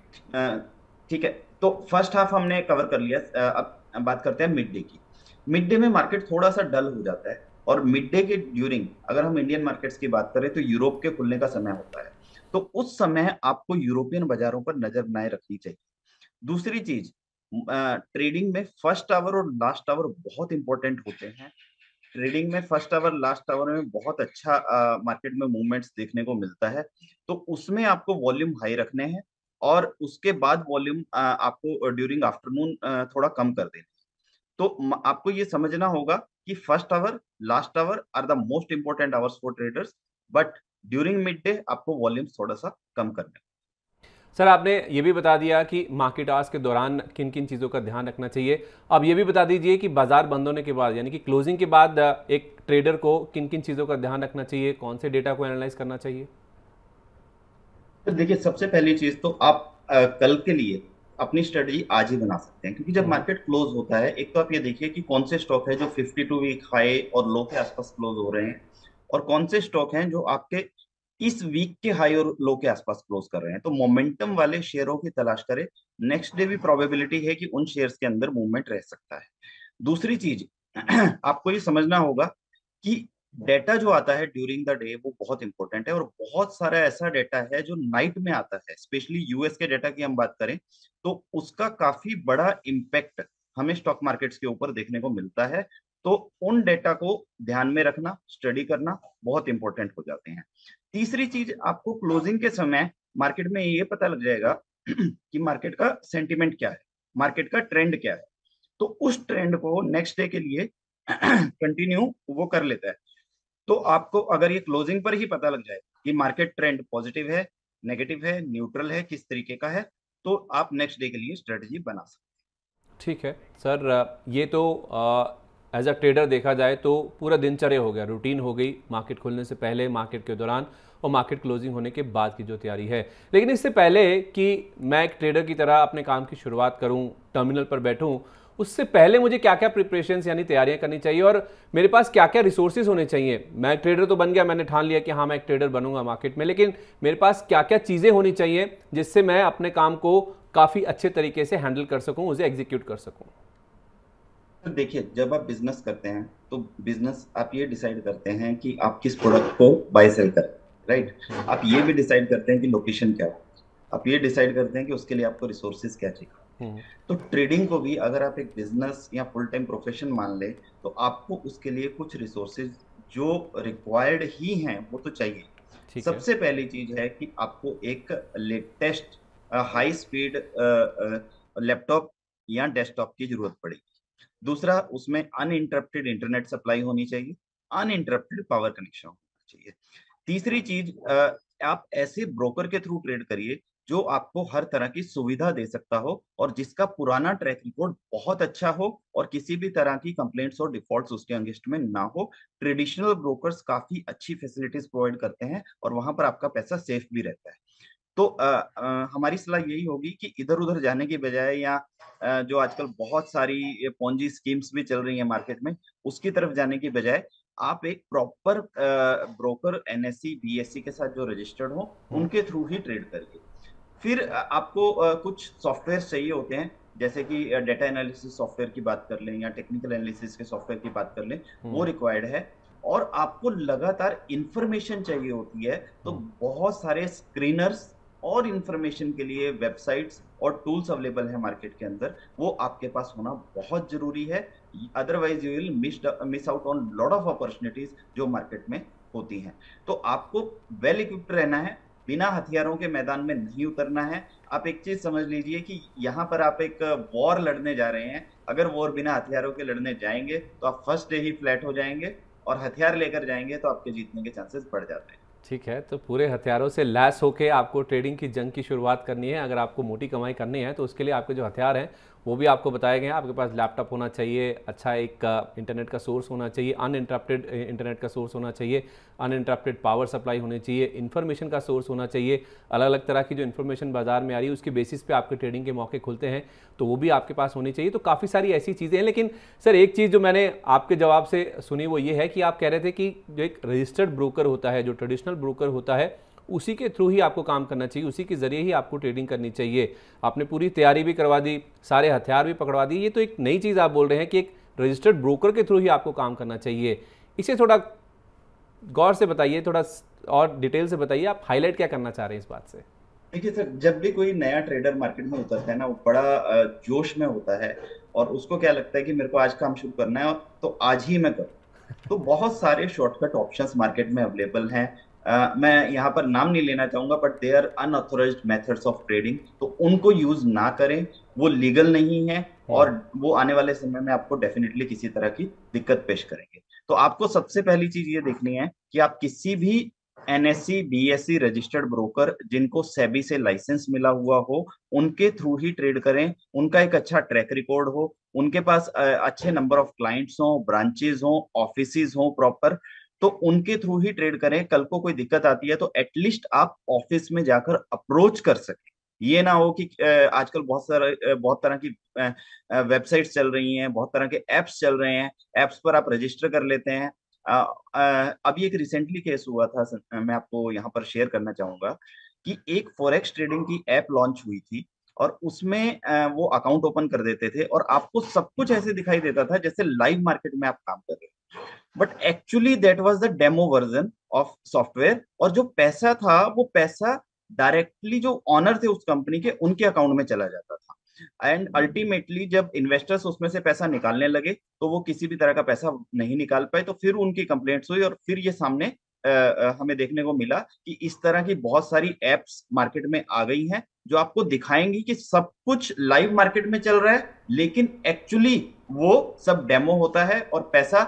ठीक है, तो फर्स्ट हाफ हमने कवर कर लिया। अब बात करते हैं मिड डे की। मिड डे में मार्केट थोड़ा सा डल हो जाता है, और मिड डे के ड्यूरिंग अगर हम इंडियन मार्केट्स की बात करें तो यूरोप के खुलने का समय होता है, तो उस समय आपको यूरोपियन बाजारों पर नजर बनाए रखनी चाहिए। दूसरी चीज, ट्रेडिंग में फर्स्ट आवर और लास्ट आवर बहुत इंपॉर्टेंट होते हैं। ट्रेडिंग में फर्स्ट आवर लास्ट आवर में बहुत अच्छा मार्केट में मूवमेंट्स देखने को मिलता है, तो उसमें आपको वॉल्यूम हाई रखने हैं, और उसके बाद वॉल्यूम आपको ड्यूरिंग आफ्टरनून थोड़ा कम कर देना है। तो आपको ये समझना होगा कि first hour last hour are the most important hours for traders, but during mid day आपको वॉल्यूम थोड़ा सा कम करना है। सर, आपने ये भी बता दिया कि मार्केट आवर्स के दौरान किन किन चीज़ों का ध्यान रखना चाहिए। अब ये भी बता दीजिए कि बाजार बंद होने के बाद यानी कि क्लोजिंग के बाद एक ट्रेडर को किन किन चीज़ों का ध्यान रखना चाहिए, कौन से डेटा को एनालाइज करना चाहिए? तो देखिए, सबसे पहली चीज तो आप कल के लिए अपनी स्ट्रेटजी आज ही बना सकते हैं, क्योंकि जब मार्केट क्लोज होता है, एक तो आप ये देखिए कि कौन से स्टॉक है जो 52 वीक हाई और लो के आसपास क्लोज हो रहे हैं, और कौन से स्टॉक हैं जो आपके इस वीक के हाई और लो के आसपास क्लोज कर रहे हैं। तो मोमेंटम वाले शेयरों की तलाश करें। नेक्स्ट डे भी प्रोबेबिलिटी है कि उन शेयर्स के अंदर मूवमेंट रह सकता है। दूसरी चीज आपको ये समझना होगा कि डेटा जो आता है ड्यूरिंग द डे वो बहुत इंपॉर्टेंट है, और बहुत सारा ऐसा डेटा है जो नाइट में आता है। स्पेशली यूएस के डेटा की हम बात करें तो उसका काफी बड़ा इम्पैक्ट हमें स्टॉक मार्केट्स के ऊपर देखने को मिलता है। तो उन डेटा को ध्यान में रखना, स्टडी करना बहुत इंपॉर्टेंट हो जाते हैं। तीसरी चीज, आपको क्लोजिंग के समय मार्केट में ये पता लग जाएगा कि मार्केट का सेंटिमेंट क्या है, मार्केट का ट्रेंड क्या है। तो उस ट्रेंड को नेक्स्ट डे के लिए कंटिन्यू वो कर लेता है। तो आपको अगर ये क्लोजिंग पर ही पता लग जाए कि मार्केट ट्रेंड पॉजिटिव है, नेगेटिव है, न्यूट्रल है, किस तरीके का है, तो आप नेक्स्ट डे के लिए स्ट्रेटजी बना सकते ठीक है सर, ये तो एज अ ट्रेडर देखा जाए तो पूरा दिनचर्या हो गया, रूटीन हो गई, मार्केट खुलने से पहले, मार्केट के दौरान और मार्केट क्लोजिंग होने के बाद की जो तैयारी है। लेकिन इससे पहले कि मैं एक ट्रेडर की तरह अपने काम की शुरुआत करूं, टर्मिनल पर बैठूं, उससे पहले मुझे क्या क्या प्रिपरेशंस यानी तैयारियां करनी चाहिए और मेरे पास क्या क्या रिसोर्सेज होने चाहिए? मैं ट्रेडर तो बन गया, मैंने ठान लिया कि हाँ मैं एक ट्रेडर बनूंगा मार्केट में, लेकिन मेरे पास क्या क्या चीज़ें होनी चाहिए जिससे मैं अपने काम को काफ़ी अच्छे तरीके से हैंडल कर सकूं, उसे एग्जीक्यूट कर सकूं? हैं। तो देखिए, जब आप बिजनेस करते हैं तो बिजनेस आप ये डिसाइड करते हैं कि आप किस प्रोडक्ट को बाय सेल करें, राइट। आप ये भी डिसाइड करते हैं कि लोकेशन क्या है, आप ये डिसाइड करते हैं कि उसके लिए आपको रिसोर्सेज क्या चाहिए। तो ट्रेडिंग को भी अगर आप एक बिजनेस या फुल टाइम प्रोफेशन मान ले, तो आपको उसके लिए कुछ रिसोर्सेज जो रिक्वायर्ड ही हैं वो तो चाहिए। ठीक है। सबसे पहली चीज है कि आपको एक लेटेस्ट हाई स्पीड लैपटॉप या डेस्कटॉप की जरूरत पड़ेगी। दूसरा, उसमें अनइंटरप्टेड इंटरनेट सप्लाई होनी चाहिए, अनइंटरप्टेड पावर कनेक्शन होना चाहिए। तीसरी चीज, आप ऐसे ब्रोकर के थ्रू ट्रेड करिए जो आपको हर तरह की सुविधा दे सकता हो और जिसका पुराना ट्रैक रिकॉर्ड बहुत अच्छा हो और किसी भी तरह की कंप्लेंट्स और डिफॉल्ट्स उसके अगेंस्ट में ना हो। ट्रेडिशनल ब्रोकर्स काफी अच्छी फैसिलिटीज प्रोवाइड करते हैं और वहां पर आपका पैसा सेफ भी रहता है। तो हमारी सलाह यही होगी कि इधर-उधर जाने की बजाय या जो आजकल बहुत सारी ये पोंजी स्कीम्स भी चल रही हैं मार्केट में, उसकी तरफ जाने की बजाय आप एक प्रॉपर ब्रोकर एनएसई, बीएसई के साथ जो रजिस्टर्ड हो, उनके थ्रू ही ट्रेड करिए। फिर आपको कुछ सॉफ्टवेयर चाहिए होते हैं, जैसे कि डेटा एनालिसिस सॉफ्टवेयर की बात कर लें या टेक्निकल एनालिसिस के सॉफ्टवेयर की बात कर लें, वो रिक्वायर्ड है। और आपको लगातार इंफॉर्मेशन चाहिए होती है, तो बहुत सारे स्क्रीनर्स और इंफॉर्मेशन के लिए वेबसाइट्स और टूल्स अवेलेबल है मार्केट के अंदर, वो आपके पास होना बहुत जरूरी है। Otherwise you will miss out on lot of opportunities जो मार्केट में होती हैं। तो आपको वेल इक्विप्ड रहना है, बिना हथियारों के मैदान में नहीं उतरना है। आप एक चीज समझ लीजिए कि यहाँ पर आप एक वॉर लड़ने जा रहे हैं। अगर वॉर बिना हथियारों के लड़ने जाएंगे तो आप फर्स्ट डे ही फ्लैट हो जाएंगे, और हथियार लेकर जाएंगे तो आपके जीतने के चांसेस बढ़ जाते हैं। ठीक है, तो पूरे हथियारों से लैस होके आपको ट्रेडिंग की जंग की शुरुआत करनी है। अगर आपको मोटी कमाई करनी है तो उसके लिए आपके जो हथियार हैं वो भी आपको बताए गए हैं। आपके पास लैपटॉप होना चाहिए, अच्छा एक इंटरनेट का सोर्स होना चाहिए, अनइंटरप्टेड इंटरनेट का सोर्स होना चाहिए, अनइंटरप्टेड पावर सप्लाई होनी चाहिए, इन्फॉर्मेशन का सोर्स होना चाहिए। अलग अलग तरह की जो इन्फॉर्मेशन बाजार में आ रही है उसके बेसिस पे आपके ट्रेडिंग के मौके खुलते हैं, तो वो भी आपके पास होनी चाहिए। तो काफ़ी सारी ऐसी चीज़ें हैं। लेकिन सर एक चीज़ जो मैंने आपके जवाब से सुनी वो ये है कि आप कह रहे थे कि जो एक रजिस्टर्ड ब्रोकर होता है, जो ट्रेडिशनल ब्रोकर होता है, उसी के थ्रू ही आपको काम करना चाहिए, उसी के जरिए ही आपको ट्रेडिंग करनी चाहिए। आपने पूरी तैयारी भी करवा दी, सारे हथियार भी पकड़वा दिए। ये तो एक नई चीज़ आप बोल रहे हैं कि एक रजिस्टर्ड ब्रोकर के थ्रू ही आपको काम करना चाहिए। इसे थोड़ा गौर से बताइए, थोड़ा और डिटेल से बताइए, आप हाईलाइट क्या करना चाह रहे हैं इस बात से? देखिए सर, जब भी कोई नया ट्रेडर मार्केट में उतरता है ना, वो बड़ा जोश में होता है और उसको क्या लगता है कि मेरे को आज काम शुरू करना है और तो आज ही मैं करूँ। तो बहुत सारे शॉर्टकट ऑप्शंस मार्केट में अवेलेबल हैं। मैं यहाँ पर नाम नहीं लेना चाहूंगा, but they are unauthorised methods of trading, तो उनको यूज ना करें। वो लीगल नहीं है और वो आने वाले समय में आपको डेफिनेटली किसी तरह की दिक्कत पेश करेंगे। तो आपको सबसे पहली चीज ये देखनी है कि आप किसी भी एनएससी, बीएससी रजिस्टर्ड ब्रोकर जिनको सेबी से लाइसेंस मिला हुआ हो, उनके थ्रू ही ट्रेड करें। उनका एक अच्छा ट्रैक रिकॉर्ड हो, उनके पास अच्छे नंबर ऑफ क्लाइंट्स हो, ब्रांचेस हो, ऑफिसेज हो प्रॉपर, तो उनके थ्रू ही ट्रेड करें। कल को कोई दिक्कत आती है तो एटलीस्ट आप ऑफिस में जाकर अप्रोच कर सकें। ये ना हो कि आजकल बहुत तरह की वेबसाइट्स चल रही हैं, बहुत तरह के एप्स चल रहे हैं, एप्स पर आप रजिस्टर कर लेते हैं। अभी एक रिसेंटली केस हुआ था मैं आपको यहाँ पर शेयर करना चाहूंगा कि एक फॉरेक्स ट्रेडिंग की ऐप लॉन्च हुई थी और उसमें वो अकाउंट ओपन कर देते थे और आपको सब कुछ ऐसे दिखाई देता था जैसे लाइव मार्केट में आप काम कर रहे हो, but actually that was the demo version of software. और जो पैसा था वो पैसा डायरेक्टली जो ऑनर थे उस कंपनी के, उनके अकाउंट में चला जाता था। एंड अल्टीमेटली जब इन्वेस्टर्स उसमें से पैसा निकालने लगे तो वो किसी भी तरह का पैसा नहीं निकाल पाए, तो फिर उनकी कंप्लेंट्स हुई और फिर ये सामने हमें देखने को मिला कि इस तरह की बहुत सारी एप्स मार्केट में आ गई हैं जो आपको दिखाएंगी कि सब कुछ लाइव मार्केट में चल रहा है, लेकिन एक्चुअली वो सब डेमो होता है और पैसा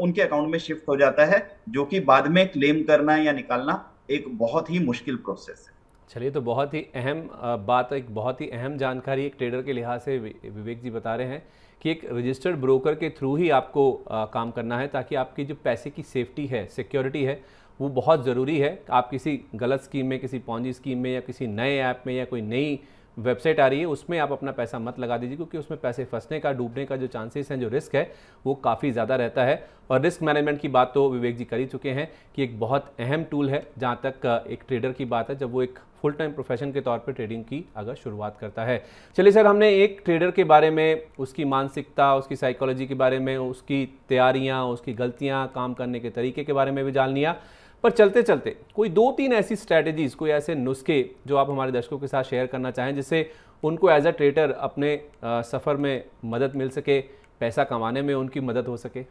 उनके अकाउंट में शिफ्ट हो जाता है, जो कि बाद में क्लेम करना या निकालना एक बहुत ही मुश्किल प्रोसेस है। चलिए, तो बहुत ही अहम बात, एक बहुत ही अहम जानकारी एक ट्रेडर के लिहाज से विवेक जी बता रहे हैं कि एक रजिस्टर्ड ब्रोकर के थ्रू ही आपको काम करना है, ताकि आपकी जो पैसे की सेफ्टी है, सिक्योरिटी है, वो बहुत ज़रूरी है। आप किसी गलत स्कीम में, किसी पॉन्जी स्कीम में या किसी नए ऐप में या कोई नई वेबसाइट आ रही है उसमें आप अपना पैसा मत लगा दीजिए, क्योंकि उसमें पैसे फंसने का, डूबने का जो चांसेस हैं, जो रिस्क है, वो काफ़ी ज़्यादा रहता है। और रिस्क मैनेजमेंट की बात तो विवेक जी कर ही चुके हैं कि एक बहुत अहम टूल है जहाँ तक एक ट्रेडर की बात है, जब वो एक फुल टाइम प्रोफेशन के तौर पे ट्रेडिंग की अगर शुरुआत करता है। चलिए सर, हमने एक ट्रेडर के बारे में, उसकी मानसिकता, उसकी साइकोलॉजी के बारे में, उसकी तैयारियाँ, उसकी गलतियाँ, काम करने के तरीके के बारे में भी जान लिया। पर चलते चलते कोई 2-3 ऐसी स्ट्रैटेजीज, कोई ऐसे नुस्खे जो आप हमारे दर्शकों के साथ शेयर करना चाहें, जिससे उनको एज अ ट्रेडर अपने सफ़र में मदद मिल सके, पैसा कमाने में उनकी मदद हो सके।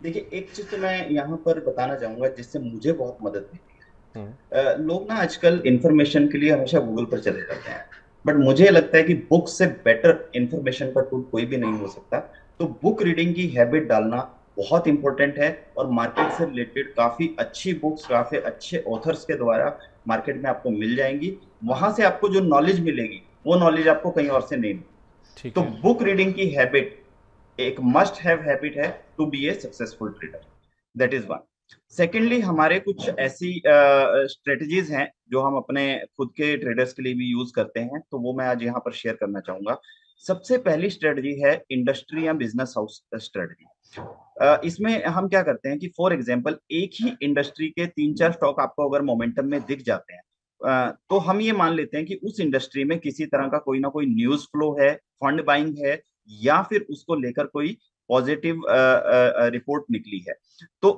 देखिए, एक चीज तो मैं यहाँ पर बताना चाहूंगा जिससे मुझे बहुत मदद मिली है। लोग ना आजकल इंफॉर्मेशन के लिए हमेशा गूगल पर चले जाते हैं, बट मुझे लगता है कि बुक से बेटर इंफॉर्मेशन का टूल कोई भी नहीं हो सकता। तो बुक रीडिंग की हैबिट डालना बहुत इंपॉर्टेंट है और मार्केट से रिलेटेड काफी अच्छी बुक्स, काफी अच्छे ऑथर्स के द्वारा मार्केट में आपको मिल जाएंगी। वहां से आपको जो नॉलेज मिलेगी वो नॉलेज आपको कहीं और से नहीं मिलेगी। तो बुक रीडिंग की हैबिट एक मस्ट हैव हैबिट है to be a successful trader. That is one. Secondly, हमारे कुछ ऐसी स्ट्रेटजीज हैं जो हम अपने खुद के ट्रेडर्स के लिए भी यूज करते हैं, तो वो मैं आज यहाँ पर शेयर करना चाहूंगा। सबसे पहली स्ट्रेटजी है इंडस्ट्री या बिजनेस हाउस स्ट्रेटजी। इसमें हम क्या करते हैं कि फॉर एग्जांपल एक ही इंडस्ट्री के 3-4 स्टॉक आपको अगर मोमेंटम में दिख जाते हैं, तो हम ये मान लेते हैं कि उस इंडस्ट्री में किसी तरह का कोई ना कोई न्यूज फ्लो है, फंड बाइंग है, या फिर उसको लेकर कोई पॉजिटिव रिपोर्ट निकली है। तो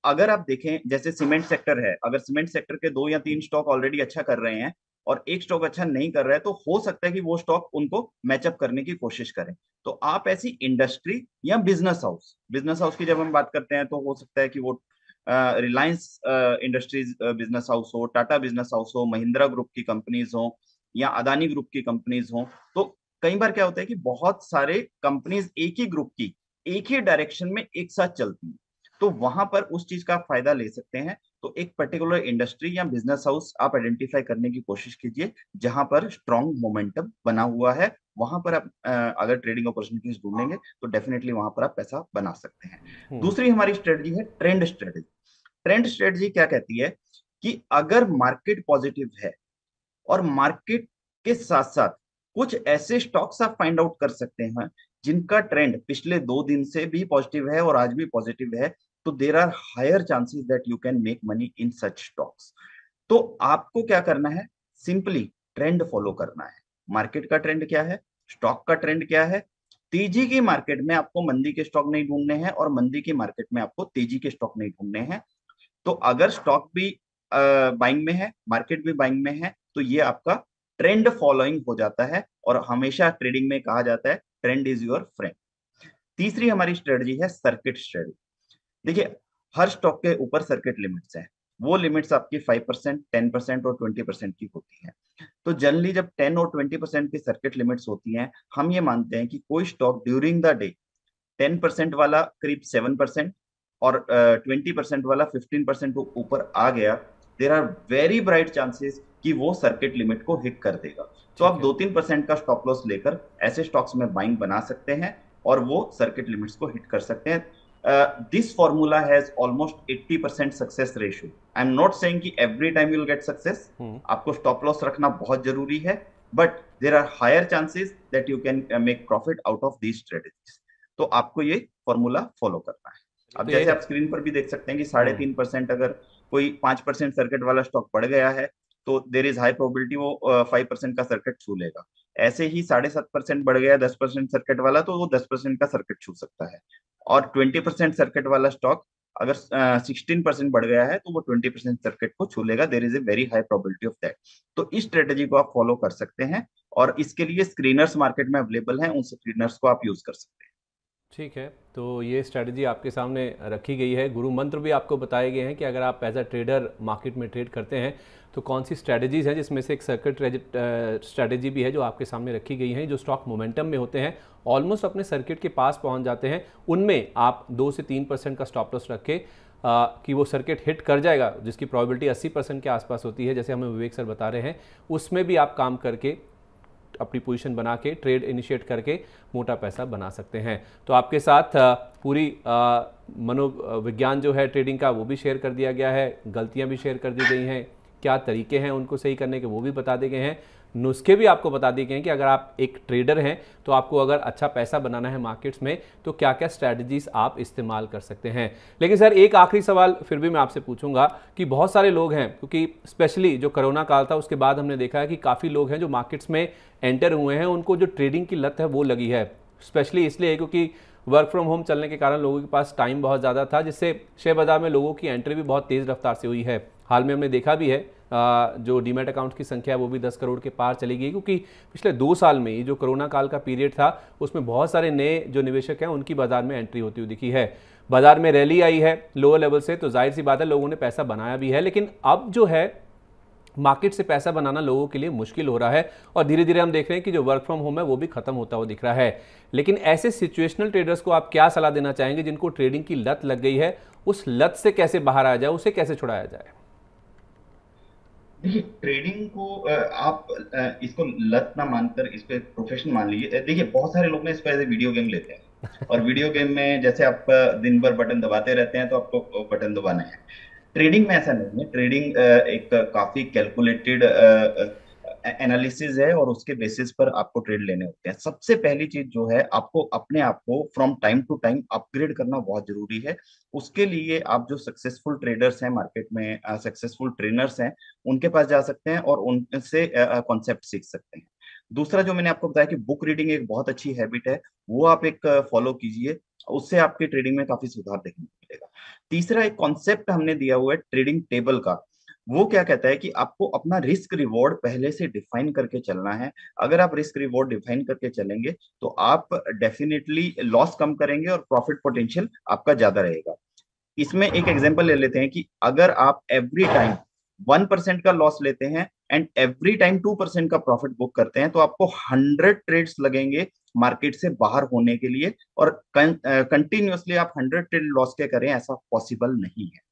अगर आप देखें, जैसे सीमेंट सेक्टर है, अगर सीमेंट सेक्टर के 2 या 3 स्टॉक ऑलरेडी अच्छा कर रहे हैं और एक स्टॉक अच्छा नहीं कर रहा है, तो हो सकता है कि वो स्टॉक उनको मैचअप करने की कोशिश करें। तो आप ऐसी इंडस्ट्री या बिजनेस हाउस की जब हम बात करते हैं, तो हो सकता है कि वो रिलायंस इंडस्ट्रीज बिजनेस हाउस हो, टाटा बिजनेस हाउस हो, महिंद्रा ग्रुप की कंपनीज हो, या अदानी ग्रुप की कंपनीज हो। तो कई बार क्या होता है कि बहुत सारे कंपनीज एक ही ग्रुप की एक ही डायरेक्शन में एक साथ चलती हैं, तो वहां पर उस चीज का आप फायदा ले सकते हैं। तो एक पर्टिकुलर इंडस्ट्री या बिजनेस हाउस आप आइडेंटिफाई करने की कोशिश कीजिए जहां पर स्ट्रॉन्ग मोमेंटम बना हुआ है। वहां पर आप अगर ट्रेडिंग अपॉर्चुनिटीज ढूंढेंगे तो डेफिनेटली वहां पर आप पैसा बना सकते हैं। दूसरी हमारी स्ट्रेटजी है ट्रेंड स्ट्रेटजी। ट्रेंड स्ट्रेटजी क्या कहती है कि अगर मार्केट पॉजिटिव है और मार्केट के साथ साथ कुछ ऐसे स्टॉक्स आप फाइंड आउट कर सकते हैं जिनका ट्रेंड पिछले 2 दिन से भी पॉजिटिव है और आज भी पॉजिटिव है, तो there are higher chances that you can make money in such stocks. तो आपको क्या करना है, सिंपली ट्रेंड फॉलो करना है। मार्केट का ट्रेंड क्या है, स्टॉक का ट्रेंड क्या है। तेजी की मार्केट में आपको मंदी के स्टॉक नहीं ढूंढने हैं और मंदी की मार्केट में आपको तेजी के स्टॉक नहीं ढूंढने हैं। तो अगर स्टॉक भी बाइंग में है, मार्केट भी बाइंग में है, तो ये आपका ट्रेंड फॉलोइंग हो जाता है। और हमेशा ट्रेडिंग में कहा जाता है ट्रेंड इज योर फ्रेंड। तीसरी हमारी स्ट्रेटजी है सर्किट स्ट्रेटजी। देखिए, हर स्टॉक के ऊपर सर्किट लिमिट्स हैं। वो लिमिट्स आपकी 5%, 10% और 20% की होती है। तो जनरली जब 10 और 20% की सर्किट लिमिट्स होती हैं, हम ये मानते हैं कि कोई स्टॉक ड्यूरिंग द डे 10% वाला करीब 7% और 20% वाला 15% ऊपर आ गया, there are very bright chances कि वो सर्किट लिमिट को हिट कर देगा। तो आप 2-3% का स्टॉप लॉस लेकर ऐसे स्टॉक्स में बाइंग बना सकते हैं और वो सर्किट लिमिट्स को हिट कर सकते हैं। This formula has almost 80% success ratio. I am not saying कि every time you will get success. आपको स्टॉप लॉस रखना बहुत जरूरी है, but there are higher chances that you can make profit out of these strategies. तो आपको ये formula follow करना है। अब जैसे आप स्क्रीन पर भी देख सकते हैं कि 3.5% अगर कोई 5% सर्किट वाला स्टॉक बढ़ गया है, तो देर इज हाई प्रोबेबिलिटी वो 5% का सर्किट छू लेगा। ऐसे ही 7.5% बढ़ गया 10% सर्किट वाला, तो वो 10% का सर्किट छू सकता है। और 20% सर्किट वाला स्टॉक अगर 16% बढ़ गया है, तो वो 20% सर्किट को छू लेगा। There is a very high probability of that. तो इस स्ट्रेटेजी को आप फॉलो कर सकते हैं और इसके लिए स्क्रीनर्स मार्केट में अवेलेबल हैं, उन स्क्रीनर्स को आप यूज कर सकते हैं। ठीक है, तो ये स्ट्रेटजी आपके सामने रखी गई है। गुरु मंत्र भी आपको बताए गए हैं कि अगर आप एज अ ट्रेडर मार्केट में ट्रेड करते हैं तो कौन सी स्ट्रेटजीज हैं, जिसमें से एक सर्किट स्ट्रेटजी भी है जो आपके सामने रखी गई है। जो स्टॉक मोमेंटम में होते हैं, ऑलमोस्ट अपने सर्किट के पास पहुंच जाते हैं, उनमें आप 2 से 3% का स्टॉप लॉस रखें कि वो सर्किट हिट कर जाएगा, जिसकी प्रोबेबिलिटी 80% के आसपास होती है, जैसे हमें विवेक सर बता रहे हैं। उसमें भी आप काम करके अपनी पोजीशन बना के ट्रेड इनिशिएट करके मोटा पैसा बना सकते हैं। तो आपके साथ पूरी मनोविज्ञान जो है ट्रेडिंग का वो भी शेयर कर दिया गया है, गलतियां भी शेयर कर दी गई हैं, क्या तरीके हैं उनको सही करने के वो भी बता दिए गए हैं, नुस्खे भी आपको बता दिए गए हैं कि अगर आप एक ट्रेडर हैं तो आपको अगर अच्छा पैसा बनाना है मार्केट्स में तो क्या क्या स्ट्रैटेजीज आप इस्तेमाल कर सकते हैं। लेकिन सर, एक आखिरी सवाल फिर भी मैं आपसे पूछूंगा कि बहुत सारे लोग हैं, क्योंकि स्पेशली जो कोरोना काल था उसके बाद हमने देखा है कि काफ़ी लोग हैं जो मार्केट्स में एंटर हुए हैं, उनको जो ट्रेडिंग की लत है वो लगी है। स्पेशली इसलिए क्योंकि वर्क फ्रॉम होम चलने के कारण लोगों के पास टाइम बहुत ज़्यादा था, जिससे शेयर बाजार में लोगों की एंट्री भी बहुत तेज़ रफ्तार से हुई है। हाल में हमने देखा भी है जो डीमैट अकाउंट की संख्या है वो भी 10 करोड़ के पार चली गई, क्योंकि पिछले 2 साल में ये जो कोरोना काल का पीरियड था उसमें बहुत सारे नए जो निवेशक हैं उनकी बाजार में एंट्री होती हुई दिखी है। बाजार में रैली आई है लोअर लेवल से, तो जाहिर सी बात है लोगों ने पैसा बनाया भी है। लेकिन अब जो है मार्केट से पैसा बनाना लोगों के लिए मुश्किल हो रहा है और धीरे धीरे हम देख रहे हैं कि जो वर्क फ्रॉम होम है वो भी खत्म होता हुआ दिख रहा है। लेकिन ऐसे सिचुएशनल ट्रेडर्स को आप क्या सलाह देना चाहेंगे जिनको ट्रेडिंग की लत लग गई है, उस लत से कैसे बाहर आ जाए, उसे कैसे छुड़ाया जाए? देखिए ट्रेडिंग को आप इसको लत ना मानकर इसको एक प्रोफेशन मान लीजिए। देखिए बहुत सारे लोग ना इसको एज ए वीडियो गेम लेते हैं, और वीडियो गेम में जैसे आप दिन भर बटन दबाते रहते हैं तो आपको बटन दबाना है। ट्रेडिंग में ऐसा नहीं है। ट्रेडिंग एक काफी कैलकुलेटेड एनालिसिस है, और उसके बेसिस पर आपको ट्रेड लेने होते हैं। सबसे पहली चीज जो है, आपको अपने आप को from time to time upgrade करना बहुत जरूरी है। उसके लिए आप जो सक्सेसफुल ट्रेडर्स हैं मार्केट में, सक्सेसफुल ट्रेनर्स हैं, उनके पास जा सकते हैं और उनसे कॉन्सेप्ट सीख सकते हैं। दूसरा जो मैंने आपको बताया कि बुक रीडिंग एक बहुत अच्छी हैबिट है, वो आप एक फॉलो कीजिए, उससे आपकी ट्रेडिंग में काफी सुधार देखने को मिलेगा। तीसरा एक कॉन्सेप्ट हमने दिया हुआ है ट्रेडिंग टेबल का। वो क्या कहता है कि आपको अपना रिस्क रिवॉर्ड पहले से डिफाइन करके चलना है। अगर आप रिस्क रिवॉर्ड डिफाइन करके चलेंगे तो आप डेफिनेटली लॉस कम करेंगे और प्रॉफिट पोटेंशियल आपका ज्यादा रहेगा। इसमें एक एग्जांपल ले लेते हैं कि अगर आप एवरी टाइम 1% का लॉस लेते हैं एंड एवरी टाइम 2% का प्रॉफिट बुक करते हैं, तो आपको 100 ट्रेड्स लगेंगे मार्केट से बाहर होने के लिए, और कंटिन्यूअसली आप 100 ट्रेड लॉस के करें, ऐसा पॉसिबल नहीं है।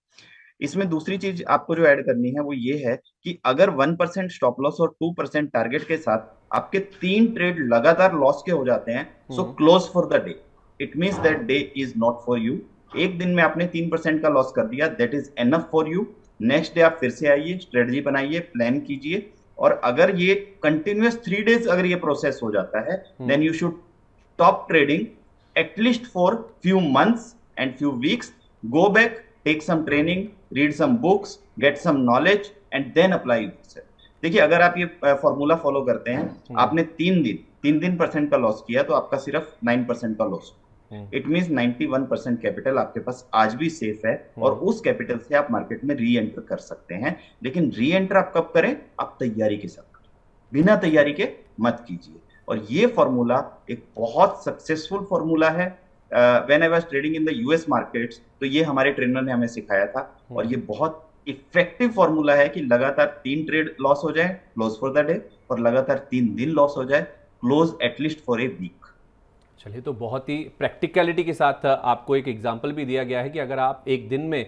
इसमें दूसरी चीज आपको जो ऐड करनी है वो ये है कि अगर 1% स्टॉप लॉस और 2% टारगेट के साथ आपके 3 ट्रेड लगातार लॉस के हो जाते हैं, so close for the day. It means that day is not for you. एक दिन में आपने 3% का लॉस कर दिया, that is enough for you. Next day आप फिर से आइए, स्ट्रेटजी बनाइए, प्लान कीजिए, और अगर ये कंटिन्यूअस 3 डेज अगर ये प्रोसेस हो जाता है, then you should stop trading at least for few months and few weeks. Go back, take some training, read some books, get some knowledge and then apply yourself. देखिए अगर आप ये formula follow करते हैं, आपने 3 दिन 3% का लॉस किया, तो आपका सिर्फ 9% का लॉस। इट मीन्स 91% कैपिटल आपके पास आज भी सेफ है, और उस कैपिटल से आप मार्केट में री एंटर कर सकते हैं। लेकिन री एंटर आप कब करें? आप तैयारी के साथ करें, बिना तैयारी के मत कीजिए। और ये फॉर्मूला एक बहुत सक्सेसफुल फॉर्मूला है। When I was trading in the US markets, तो ये हमारे ट्रेनर ने हमें सिखाया था, और ये बहुत इफेक्टिव फॉर्मूला है कि लगातार 3 ट्रेड लॉस हो जाए, क्लोज फॉर द डे, और लगातार 3 दिन लॉस हो जाए, close at least for a week. चलिए, तो बहुत ही प्रैक्टिकलिटी के साथ आपको एक एग्जाम्पल भी दिया गया है कि अगर आप एक दिन में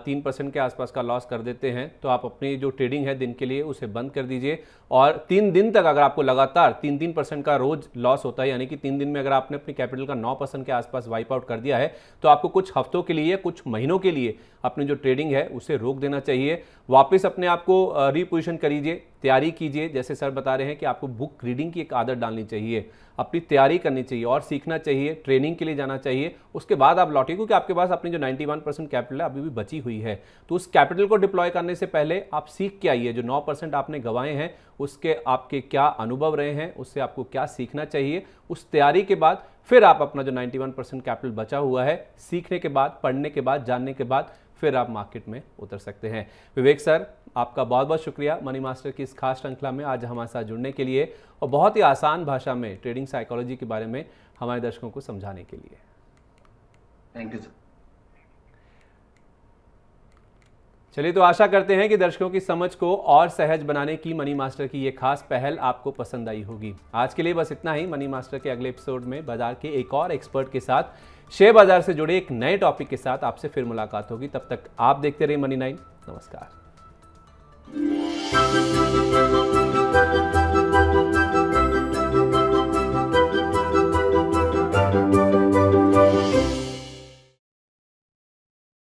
3% के आसपास का लॉस कर देते हैं तो आप अपनी जो ट्रेडिंग है दिन के लिए उसे बंद कर दीजिए, और 3 दिन तक अगर आपको लगातार 3% का रोज लॉस होता है, यानी कि 3 दिन में अगर आपने अपनी कैपिटल का 9% के आसपास वाइप आउट कर दिया है, तो आपको कुछ हफ्तों के लिए, कुछ महीनों के लिए अपनी जो ट्रेडिंग है उसे रोक देना चाहिए। वापस अपने आप को रीपोजिशन करिए, तैयारी कीजिए। जैसे सर बता रहे हैं कि आपको बुक रीडिंग की एक आदत डालनी चाहिए, अपनी तैयारी करनी चाहिए और सीखना चाहिए, ट्रेनिंग के लिए जाना चाहिए। उसके बाद आप लौटिए, क्योंकि आपके पास अपनी जो 91% कैपिटल है अभी भी बची हुई है, तो उस कैपिटल को डिप्लॉय करने से पहले आप सीख के आइए। जो 9% आपने गंवाए हैं उसके आपके क्या अनुभव रहे हैं, उससे आपको क्या सीखना चाहिए। उस तैयारी के बाद फिर आप अपना जो 91% कैपिटल बचा हुआ है, सीखने के बाद, पढ़ने के बाद, जानने के बाद फिर आप मार्केट में उतर सकते हैं। विवेक सर, आपका बहुत बहुत शुक्रिया मनी मास्टर की इस खास श्रृंखला में आज हमारे साथ जुड़ने के लिए, और बहुत ही आसान भाषा में ट्रेडिंग साइकोलॉजी के बारे में हमारे दर्शकों को समझाने के लिए। Thank you sir. चलिए, तो आशा करते हैं कि दर्शकों की समझ को और सहज बनाने की मनी मास्टर की ये खास पहल आपको पसंद आई होगी। आज के लिए बस इतना ही। मनी मास्टर के अगले एपिसोड में बाजार के एक और एक्सपर्ट के साथ, शेयर बाजार से जुड़े एक नए टॉपिक के साथ आपसे फिर मुलाकात होगी। तब तक आप देखते रहिए मनी 9। नमस्कार।